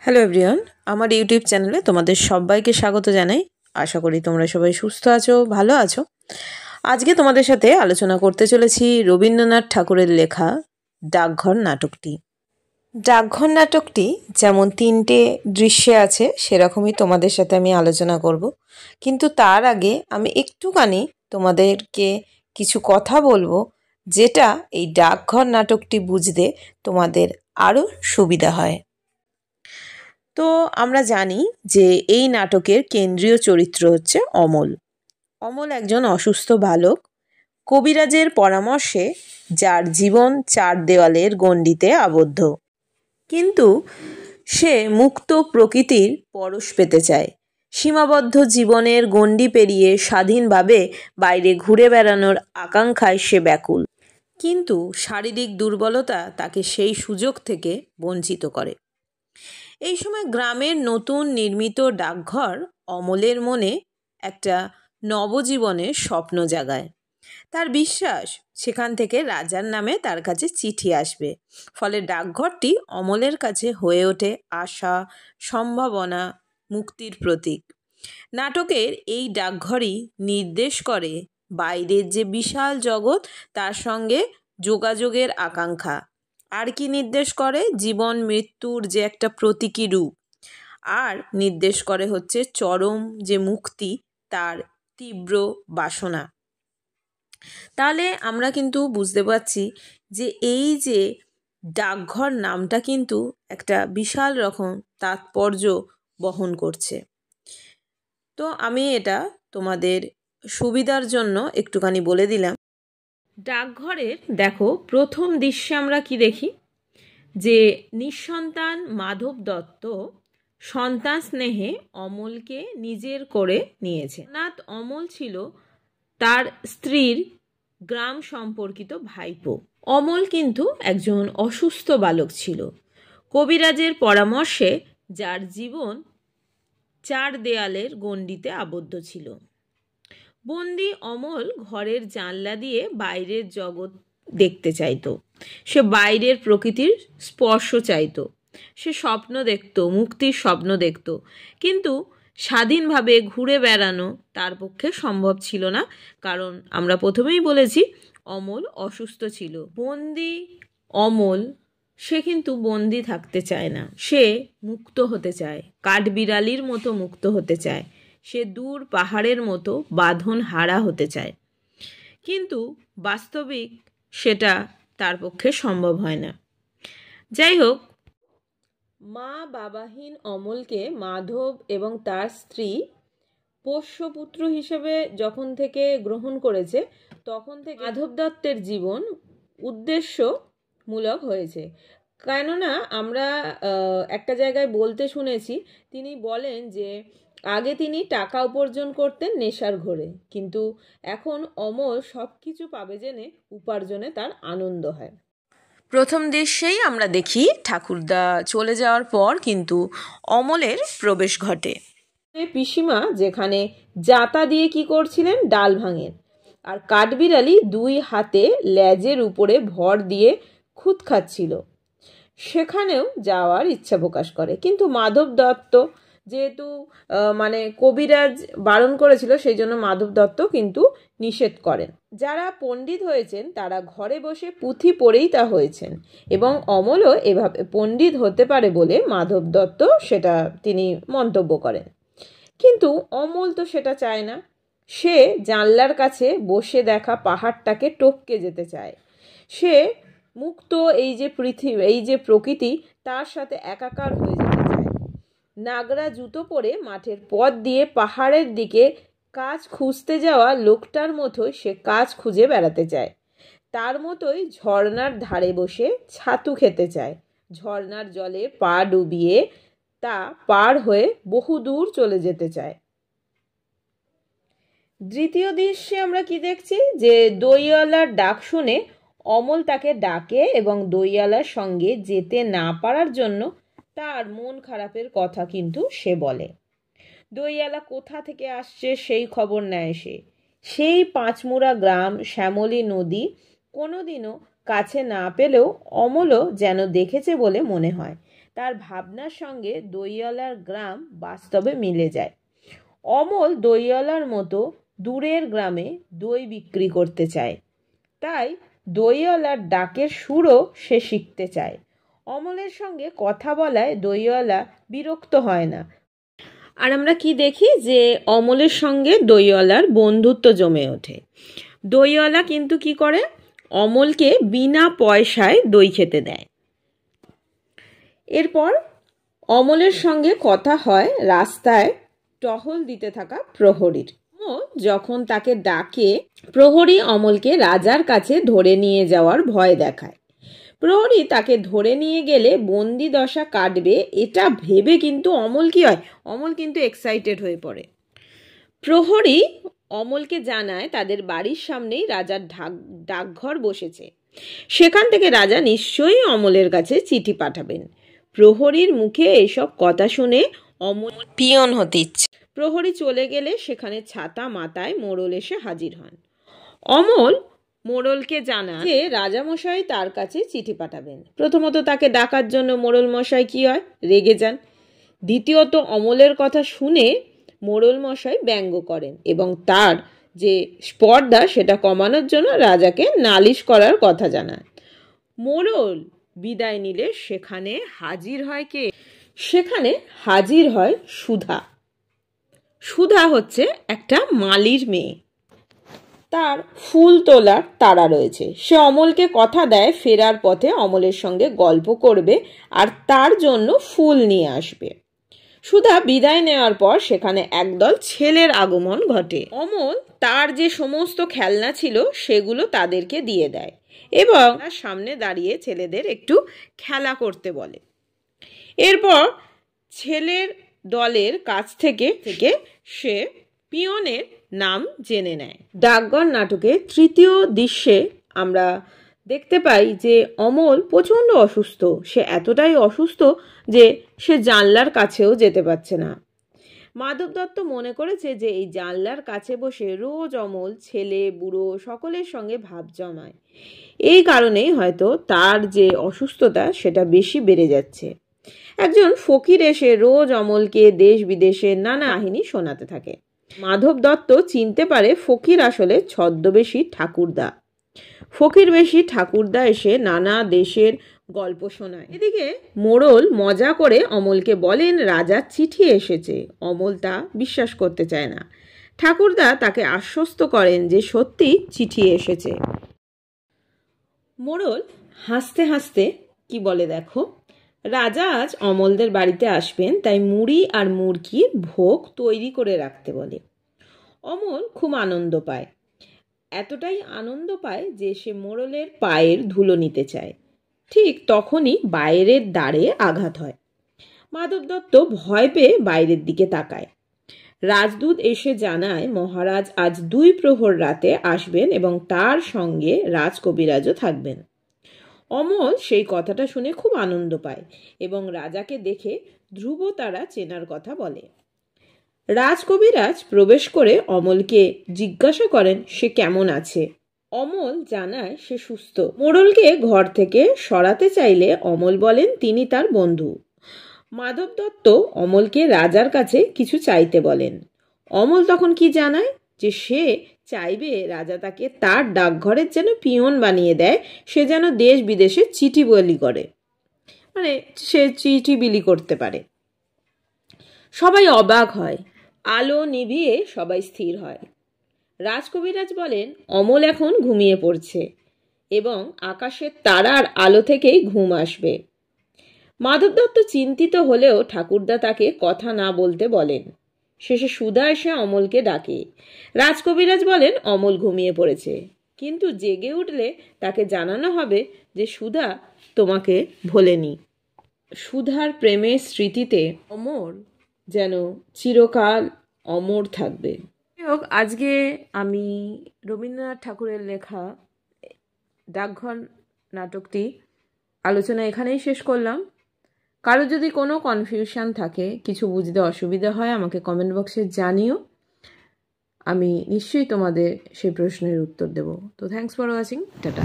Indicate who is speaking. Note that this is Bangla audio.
Speaker 1: হ্যালো এভরিওয়ান, আমার ইউটিউব চ্যানেলে তোমাদের সবাইকে স্বাগত জানাই। আশা করি তোমরা সবাই সুস্থ আছো, ভালো আছো। আজকে তোমাদের সাথে আলোচনা করতে চলেছি রবীন্দ্রনাথ ঠাকুরের লেখা ডাকঘর নাটকটি। ডাকঘর নাটকটি যেমন 3টে দৃশ্যে আছে সেরকমই তোমাদের সাথে আমি আলোচনা করব, কিন্তু তার আগে আমি একটুখানি তোমাদেরকে কিছু কথা বলবো যেটা এই ডাকঘর নাটকটি বুঝতে তোমাদের আরও সুবিধা হয়। তো আমরা জানি যে এই নাটকের কেন্দ্রীয় চরিত্র হচ্ছে অমল। অমল একজন অসুস্থ বালক, কবিরাজের পরামর্শে যার জীবন 4 দেওয়ালের গণ্ডিতে আবদ্ধ, কিন্তু সে মুক্ত প্রকৃতির পরশ পেতে চায়। সীমাবদ্ধ জীবনের গণ্ডি পেরিয়ে স্বাধীনভাবে বাইরে ঘুরে বেড়ানোর আকাঙ্ক্ষায় সে ব্যাকুল, কিন্তু শারীরিক দুর্বলতা তাকে সেই সুযোগ থেকে বঞ্চিত করে। এই সময় গ্রামের নতুন নির্মিত ডাকঘর অমলের মনে একটা নবজীবনের স্বপ্ন জাগায়। তার বিশ্বাস সেখান থেকে রাজার নামে তার কাছে চিঠি আসবে, ফলে ডাকঘরটি অমলের কাছে হয়ে ওঠে আশা, সম্ভাবনা, মুক্তির প্রতীক। নাটকের এই ডাকঘরই নির্দেশ করে বাইরের যে বিশাল জগৎ তার সঙ্গে যোগাযোগের আকাঙ্ক্ষা, আর কি নির্দেশ করে জীবন মৃত্যুর যে একটা প্রতীকী রূপ, আর নির্দেশ করে হচ্ছে চরম যে মুক্তি তার তীব্র বাসনা। তাহলে আমরা কিন্তু বুঝতে পারছি যে এই যে ডাকঘর নামটা কিন্তু একটা বিশাল রকম তাৎপর্য বহন করছে। তো আমি এটা তোমাদের সুবিধার জন্য একটুখানি বলে দিলাম। ডাকঘরের দেখো প্রথম দৃশ্যে আমরা কি দেখি, যে নিঃসন্তান মাধব দত্ত সন্তান স্নেহে অমলকে নিজের করে নিয়েছে। নাথ অমল ছিল তার স্ত্রীর গ্রাম সম্পর্কিত ভাইপো। অমল কিন্তু একজন অসুস্থ বালক ছিল, কবিরাজের পরামর্শে যার জীবন 4 দেয়ালের গণ্ডিতে আবদ্ধ ছিল। বন্দি অমল ঘরের জানলা দিয়ে বাইরের জগৎ দেখতে চাইতো, সে বাইরের প্রকৃতির স্পর্শ চাইতো, সে স্বপ্ন দেখত, মুক্তির স্বপ্ন দেখত, কিন্তু স্বাধীনভাবে ঘুরে বেড়ানো তার পক্ষে সম্ভব ছিল না, কারণ আমরা প্রথমেই বলেছি অমল অসুস্থ ছিল। বন্দি অমল সে কিন্তু বন্দি থাকতে চায় না, সে মুক্ত হতে চায়, কাঠবিড়ালির মতো মুক্ত হতে চায়, সে দূর পাহাড়ের মতো বাঁধন হারা হতে চায়, কিন্তু বাস্তবিক সেটা তার পক্ষে সম্ভব হয় না। যাই হোক, মা বাবাহীন অমলকে মাধব এবং তার স্ত্রী পোষ্যপুত্র হিসেবে যখন থেকে গ্রহণ করেছে, তখন থেকে মাধব দত্তের জীবন উদ্দেশ্যমূলক হয়েছে। কেননা আমরা একটা জায়গায় বলতে শুনেছি, তিনি বলেন যে আগে তিনি টাকা উপার্জন করতেন নেশার ঘোরে, কিন্তু এখন অমল সব কিছু পাবে জেনে উপার্জনে তার আনন্দ হয়। প্রথম দৃশ্যেই আমরা দেখি ঠাকুরদা চলে যাওয়ার পর কিন্তু অমলের প্রবেশ ঘটে। পিসিমা যেখানে জাতা দিয়ে কি করছিলেন, ডাল ভাঙেন, আর কাঠবিড়ালি 2 হাতে লেজের উপরে ভর দিয়ে খুদ খাচ্ছিল, সেখানেও যাওয়ার ইচ্ছা প্রকাশ করে, কিন্তু মাধব দত্ত যেহেতু কবিরাজ বারণ করেছিল, সেই জন্য মাধব দত্ত কিন্তু নিষেধ করেন। যারা পণ্ডিত হয়েছেন তারা ঘরে বসে পুঁথি পড়েই তা হয়েছেন, এবং অমলও এভাবে পণ্ডিত হতে পারে বলে মাধব দত্ত সেটা তিনি মন্তব্য করেন, কিন্তু অমল তো সেটা চায় না। সে জানলার কাছে বসে দেখা পাহাড়টাকে টপকে যেতে চায়, সে মুক্ত এই যে পৃথিবী, এই যে প্রকৃতি, তার সাথে একাকার হয়ে যেতে চায়। নাগরা জুতো পরে মাঠের পথ দিয়ে পাহাড়ের দিকে কাজ খুঁজতে যাওয়া লোকটার মতোই সে কাজ খুঁজে বেড়াতে চায়, তার মতোই ঝর্ণার ধারে বসে ছাতু খেতে চায়, ঝর্ণার জলে পা ডুবিয়ে তা পার হয়ে বহু দূর চলে যেতে চায়। দ্বিতীয় দৃশ্যে আমরা কি দেখছি, যে দইওয়ালার ডাক শুনে অমল তাকে ডাকে এবং দইওয়ালার সঙ্গে যেতে না পারার জন্য তার মন খারাপের কথা কিন্তু সে বলে। দইওয়ালা কোথা থেকে আসছে সেই খবর নেয় সে, সেই 5 মুড়া গ্রাম, শ্যামলী নদী কোনোদিনও কাছে না পেলেও অমলও যেন দেখেছে বলে মনে হয়, তার ভাবনার সঙ্গে দইওয়ালার গ্রাম বাস্তবে মিলে যায়। অমল দইওয়ালার মতো দূরের গ্রামে দই বিক্রি করতে চায়, তাই দইওয়ালার ডাকের সুরও সে শিখতে চায়। অমলের সঙ্গে কথা বলায় দইওয়ালা বিরক্ত হয় না। আর আমরা কি দেখি যে অমলের সঙ্গে দইওয়ালার বন্ধুত্ব জমে ওঠে। দইওয়ালা কিন্তু কি করে, অমলকে বিনা পয়সায় দই খেতে দেয়। এরপর অমলের সঙ্গে কথা হয় রাস্তায় টহল দিতে থাকা প্রহরীর। যখন তাকে ডাকে, প্রহরী অমলকে রাজার কাছে ধরে নিয়ে যাওয়ার ভয় দেখায়। প্রহরী তাকে ধরে নিয়ে গেলে বন্দি দশা কাটবে, এটা ভেবে কিন্তু অমল কি হয়, অমল কিন্তু এক্সাইটেড হয়ে পড়ে। প্রহরী অমলকে জানায় তাদের বাড়ির সামনেই রাজার ডাকঘর বসেছে, সেখান থেকে রাজা নিশ্চয়ই অমলের কাছে চিঠি পাঠাবেন। প্রহরীর মুখে এসব কথা শুনে অমল পিয়ন হতে ইচ্ছে। প্রহরী চলে গেলে সেখানে ছাতা মাথায় মোড়ল এসে হাজির হন। অমল মোড়লকে জানায় যে রাজামশাই তার কাছে চিঠি পাঠাবেন। প্রথমত তাকে ডাকার জন্য মোড়ল মশাই কি হয়, রেগে যান। দ্বিতীয়ত অমলের কথা শুনে মোড়ল মশাই ব্যঙ্গ করেন এবং তার যে স্পর্ধা সেটা কমানোর জন্য রাজাকে নালিশ করার কথা জানায়। মোড়ল বিদায় নিলে সেখানে হাজির হয় কে? সেখানে হাজির হয় সুধা। সুধা হচ্ছে একটা মালির মেয়ে। তার ফুল তোলার তাড়া রয়েছে। সে অমলকে কথা দেয় ফেরার পথে অমলের সঙ্গে গল্প করবে আর তার জন্য ফুল নিয়ে আসবে। সুধা বিদায় নেওয়ার পর সেখানে একদল ছেলের আগমন ঘটে। অমল তার যে সমস্ত খেলনা ছিল সেগুলো তাদেরকে দিয়ে দেয় এবং তার সামনে দাঁড়িয়ে ছেলেদের একটু খেলা করতে বলে। এরপর ছেলের দলের কাছ থেকে সে পিয়নের নাম জেনে নেয়। ডাকঘর নাটকের তৃতীয় দৃশ্যে আমরা দেখতে পাই যে অমল প্রচণ্ড অসুস্থ। সে এতটাই অসুস্থ যে সে জানলার কাছেও যেতে পারছে না। মাধব দত্ত মনে করেছে যে এই জানলার কাছে বসে রোজ অমল ছেলে বুড়ো সকলের সঙ্গে ভাব জমায়। এই কারণেই হয়তো তার যে অসুস্থতা সেটা বেশি বেড়ে যাচ্ছে। একজন ফকির এসে রোজ অমলকে দেশ বিদেশের নানা কাহিনী শোনাতে থাকে। মাধব দত্ত চিনতে পারে ফকির আসলে ছদ্মবেশী ঠাকুরদা। ফকির বেশি ঠাকুরদা এসে নানা দেশের গল্প শোনায়। এদিকে মোড়ল মজা করে অমলকে বলেন রাজার চিঠি এসেছে। অমল তা বিশ্বাস করতে চায় না। ঠাকুরদা তাকে আশ্বস্ত করেন যে সত্যি চিঠি এসেছে। মোড়ল হাসতে হাসতে কি বলে দেখো, রাজা আজ অমলদের বাড়িতে আসবেন, তাই মুড়ি আর মুরগির ভোগ তৈরি করে রাখতে বলে। অমল খুব আনন্দ পায়, এতটাই আনন্দ পায় যে সে মোড়লের পায়ের ধুলো নিতে চায়। ঠিক তখনই বাইরের দ্বারে আঘাত হয়। মাধব দত্ত ভয় পেয়ে বাইরের দিকে তাকায়। রাজদূত এসে জানায় মহারাজ আজ 2 প্রহর রাতে আসবেন এবং তার সঙ্গে রাজকবিরাজও থাকবেন। অমল সেই কথাটা শুনে খুব আনন্দ পায় এবং রাজাকে দেখে ধ্রুব তারা চেনার কথা বলে। রাজকবিরাজ প্রবেশ করে অমলকে জিজ্ঞাসা করেন সে কেমন আছে। অমল জানায় সে সুস্থ। মোড়লকে ঘর থেকে সরাতে চাইলে অমল বলেন তিনি তার বন্ধু। মাধব দত্ত অমলকে রাজার কাছে কিছু চাইতে বলেন। অমল তখন কি জানায় যে সে চাইবে রাজা তাকে তার ডাকঘরের যেন পিয়ন বানিয়ে দেয়, সে যেন দেশ বিদেশে চিঠি বিলি করে, মানে সে চিঠি বিলি করতে পারে। সবাই অবাক হয়। আলো নিভিয়ে সবাই স্থির হয়। রাজকবিরাজ বলেন অমল এখন ঘুমিয়ে পড়ছে এবং আকাশের তারার আলো থেকেই ঘুম আসবে। মাধব দত্ত চিন্তিত হলেও ঠাকুরদা তাকে কথা না বলতে বলেন। শেষে সুধা এসে অমলকে ডাকে। রাজকবিরাজ বলেন অমল ঘুমিয়ে পড়েছে, কিন্তু জেগে উঠলে তাকে জানানো হবে যে সুধা তোমাকে ভোলেনি। সুধার প্রেমের স্মৃতিতে অমর যেন চিরকাল অমর থাকবে। আজকে আমি রবীন্দ্রনাথ ঠাকুরের লেখা ডাকঘর নাটকটি আলোচনা এখানেই শেষ করলাম। কারো যদি কোনো কনফিউশন থাকে, কিছু বুঝতে অসুবিধা হয়, আমাকে কমেন্ট বক্সে জানিও। আমি নিশ্চয়ই তোমাদের সেই প্রশ্নের উত্তর দেব। তো থ্যাঙ্কস ফর ওয়াচিং, টাটা।